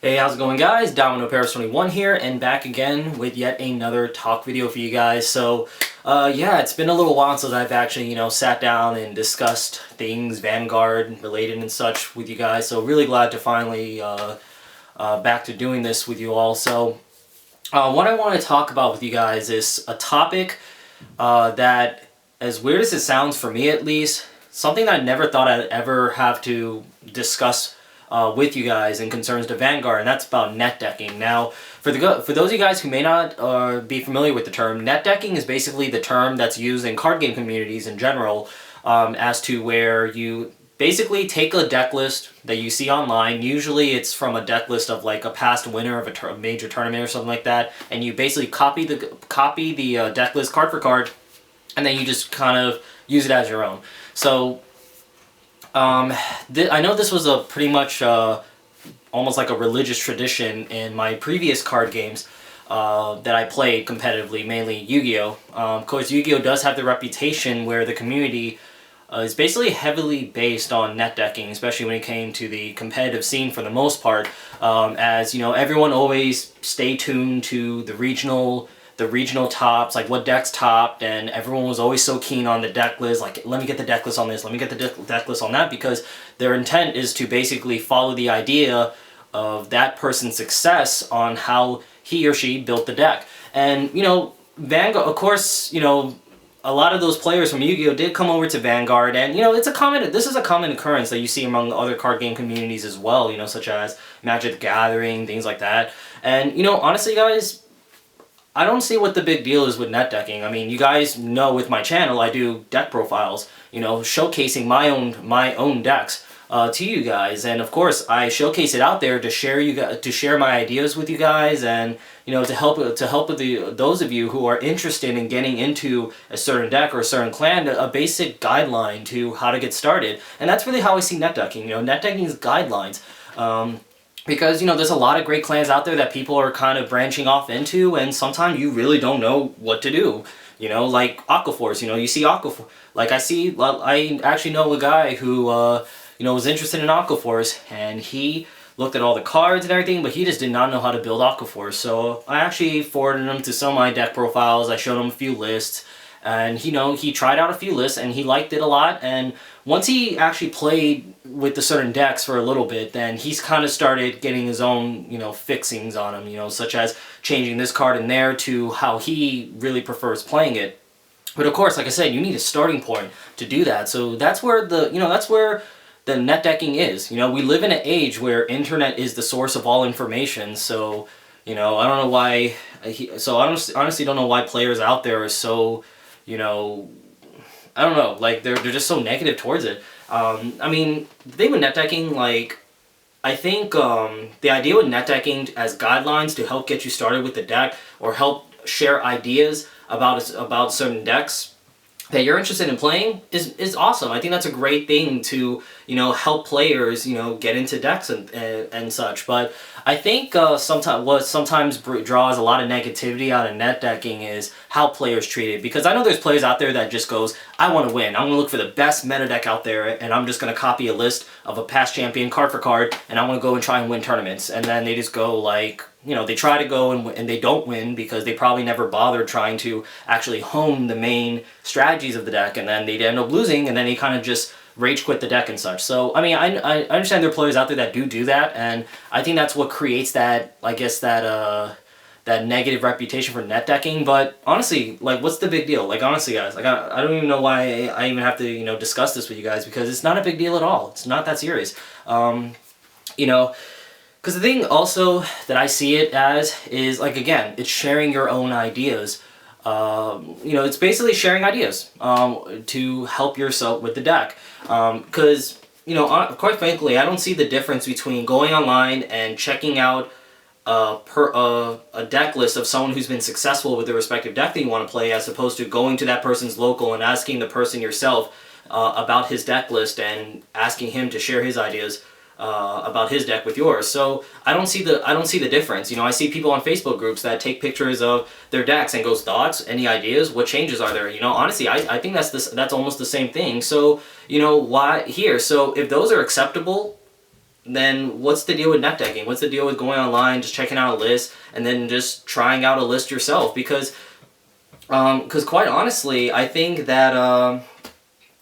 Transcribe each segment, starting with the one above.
Hey, how's it going, guys? Domino Paris 21 here, and back again with yet another talk video for you guys. So, yeah, it's been a little while since I've actually, sat down and discussed things Vanguard related and such with you guys. So, really glad to finally back to doing this with you all. So, what I want to talk about with you guys is a topic that, as weird as it sounds for me at least, something that I never thought I'd ever have to discuss with you guys in concerns to Vanguard, and that's about net decking. Now, for those of you guys who may not be familiar with the term, net decking is basically the term that's used in card game communities in general, as to where you basically take a deck list that you see online. Usually it's from a deck list of like a past winner of a major tournament or something like that, and you basically copy the deck list card for card, and then you just kind of use it as your own. So I know this was a pretty much almost like a religious tradition in my previous card games that I played competitively, mainly Yu-Gi-Oh! Of course, Yu-Gi-Oh! Does have the reputation where the community is basically heavily based on net decking, especially when it came to the competitive scene for the most part. As you know, everyone always stay tuned to the regional tops, like what decks topped, and everyone was always so keen on the deck list, like, let me get the deck list on this, let me get the deck list on that, because their intent is to basically follow the idea of that person's success on how he or she built the deck. And, Vanguard, of course, a lot of those players from Yu-Gi-Oh! Did come over to Vanguard, and, this is a common occurrence that you see among other card game communities as well, such as Magic the Gathering, things like that. And, honestly, guys, I don't see what the big deal is with net decking. I mean, you guys know with my channel I do deck profiles, showcasing my own decks to you guys, and of course I showcase it out there to share my ideas with you guys, and to help those of you who are interested in getting into a certain deck or a certain clan, a basic guideline to how to get started. And that's really how I see net decking. Net decking is guidelines. Because, there's a lot of great clans out there that people are kind of branching off into, and sometimes you really don't know what to do. Like Aquaforce, you see Aquaforce. Like, I actually know a guy who, was interested in Aquaforce, and he looked at all the cards and everything, but he just did not know how to build Aquaforce. So I actually forwarded him to some of my deck profiles. I showed him a few lists, and he tried out a few lists, and he liked it a lot. And once he actually played with the certain decks for a little bit, then he's kind of started getting his own, fixings on them, such as changing this card in there to how he really prefers playing it. But of course, like I said, you need a starting point to do that. So that's where the net decking is. We live in an age where internet is the source of all information. So, I don't know why. I honestly don't know why players out there are so, I don't know, like, they're just so negative towards it. I mean, the thing with net decking, like, I think the idea with net decking as guidelines to help get you started with the deck, or help share ideas about certain decks that you're interested in playing is awesome. I think that's a great thing to, help players, get into decks and such. But I think what sometimes draws a lot of negativity out of net decking is how players treat it. Because I know there's players out there that just goes, I want to win. I'm going to look for the best meta deck out there, and I'm just going to copy a list of a past champion card for card, and I want to go and try and win tournaments. And then they just go like, they try to go and they don't win because they probably never bothered trying to actually hone the main strategies of the deck, and then they end up losing, and then they kind of just rage quit the deck and such. So, I mean, I understand there are players out there that do that, and I think that's what creates that, I guess, that negative reputation for net decking. But honestly, like, what's the big deal? Like, honestly, guys, like, I don't even know why I even have to, discuss this with you guys, because it's not a big deal at all. It's not that serious. Because the thing also that I see it as is, like, again, it's sharing your own ideas. It's basically sharing ideas to help yourself with the deck. Because, quite frankly, I don't see the difference between going online and checking out a deck list of someone who's been successful with the respective deck that you want to play, as opposed to going to that person's local and asking the person yourself about his deck list and asking him to share his ideas about his deck with yours. So I don't see the difference. I see people on Facebook groups that take pictures of their decks and goes, thoughts, any ideas, what changes are there? Honestly, I think that's almost the same thing. So why here? So if those are acceptable, then what's the deal with net decking? What's the deal with going online, just checking out a list, and then just trying out a list yourself? Because quite honestly, I think that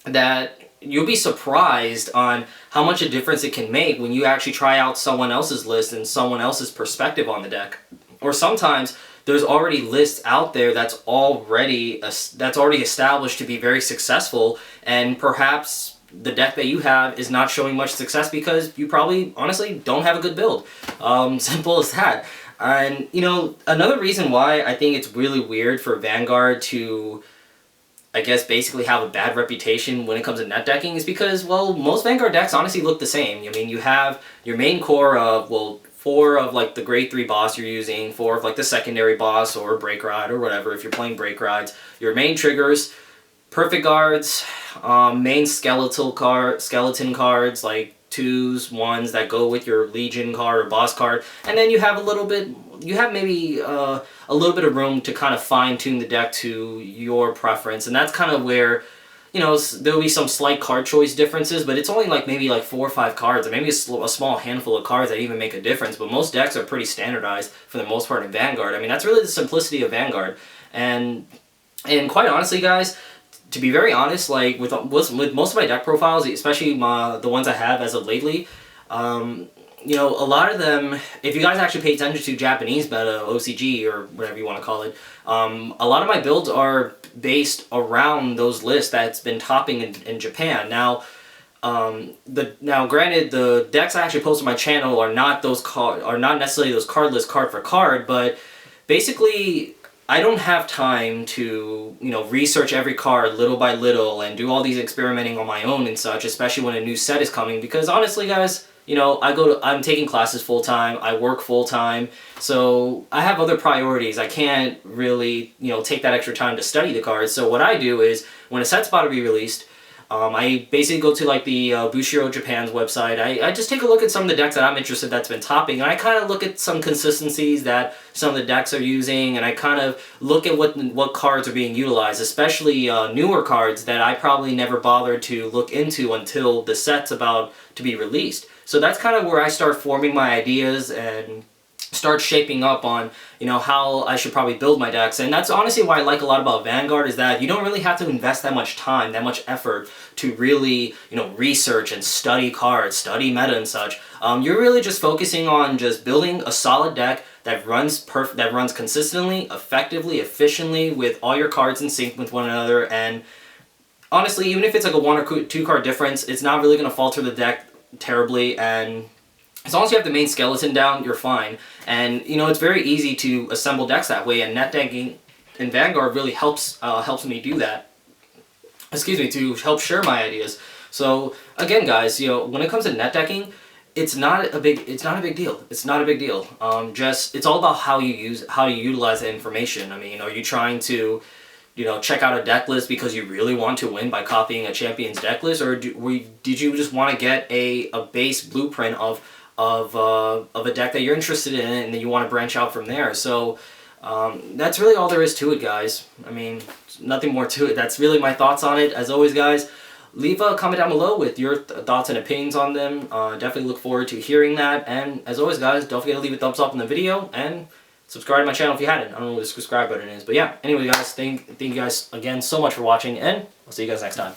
that you'll be surprised on how much a difference it can make when you actually try out someone else's list and someone else's perspective on the deck. Or sometimes there's already lists out there that's already established to be very successful, and perhaps the deck that you have is not showing much success because you probably honestly don't have a good build. Simple as that. And you know, another reason why I think it's really weird for Vanguard to, I guess, basically have a bad reputation when it comes to net decking is because, well, most Vanguard decks honestly look the same. I mean, you have your main core of, well, 4 of like the grade 3 boss you're using, 4 of like the secondary boss or break ride or whatever if you're playing break rides, your main triggers, perfect guards, main skeleton cards like 2s, 1s that go with your Legion card or boss card, and then you have maybe a little bit of room to kind of fine tune the deck to your preference, and that's kind of where, you know, there'll be some slight card choice differences, but it's only like maybe like 4 or 5 cards, or maybe a small handful of cards that even make a difference. But most decks are pretty standardized for the most part in Vanguard. I mean, that's really the simplicity of Vanguard, and quite honestly, guys, to be very honest, like with most of my deck profiles, especially the ones I have as of lately, you know, a lot of them, if you guys actually pay attention to Japanese meta, OCG, or whatever you want to call it, a lot of my builds are based around those lists that's been topping in Japan. Now, granted, the decks I actually post on my channel are not necessarily those card lists card for card, but basically, I don't have time to, you know, research every card little by little and do all these experimenting on my own and such, especially when a new set is coming, because honestly, guys, you know, I'm taking classes full time, I work full time, so I have other priorities. I can't really, you know, take that extra time to study the cards. So what I do is, when a set's about to be released, I basically go to like the Yugioh Japan's website. I just take a look at some of the decks that I'm interested that's been topping, and I kind of look at some consistencies that some of the decks are using, and I kind of look at what cards are being utilized, especially newer cards that I probably never bothered to look into until the set's about to be released. So that's kind of where I start forming my ideas and start shaping up on, you know, how I should probably build my decks. And that's honestly why I like a lot about Vanguard, is that you don't really have to invest that much time, that much effort to really, you know, research and study cards, study meta and such. You're really just focusing on just building a solid deck that runs consistently, effectively, efficiently, with all your cards in sync with one another. And honestly, even if it's like a 1 or 2 card difference, it's not really going to falter the deck terribly, and as long as you have the main skeleton down, you're fine. And you know, it's very easy to assemble decks that way, and net decking in Vanguard really helps me do that. Excuse me, to help share my ideas. So again, guys, you know, when it comes to net decking, it's not a big deal. It's not a big deal. It's all about how you utilize the information. I mean, are you trying to, you know, check out a deck list because you really want to win by copying a champion's deck list, or did you just want to get a base blueprint of a deck that you're interested in, and then you want to branch out from there? So that's really all there is to it, guys. I mean, nothing more to it. That's really my thoughts on it. As always, guys, leave a comment down below with your thoughts and opinions on them. Definitely look forward to hearing that. And as always, guys, don't forget to leave a thumbs up on the video, and subscribe to my channel if you hadn't. I don't know what the subscribe button is. But yeah, anyway, guys, thank you guys again so much for watching, and I'll see you guys next time.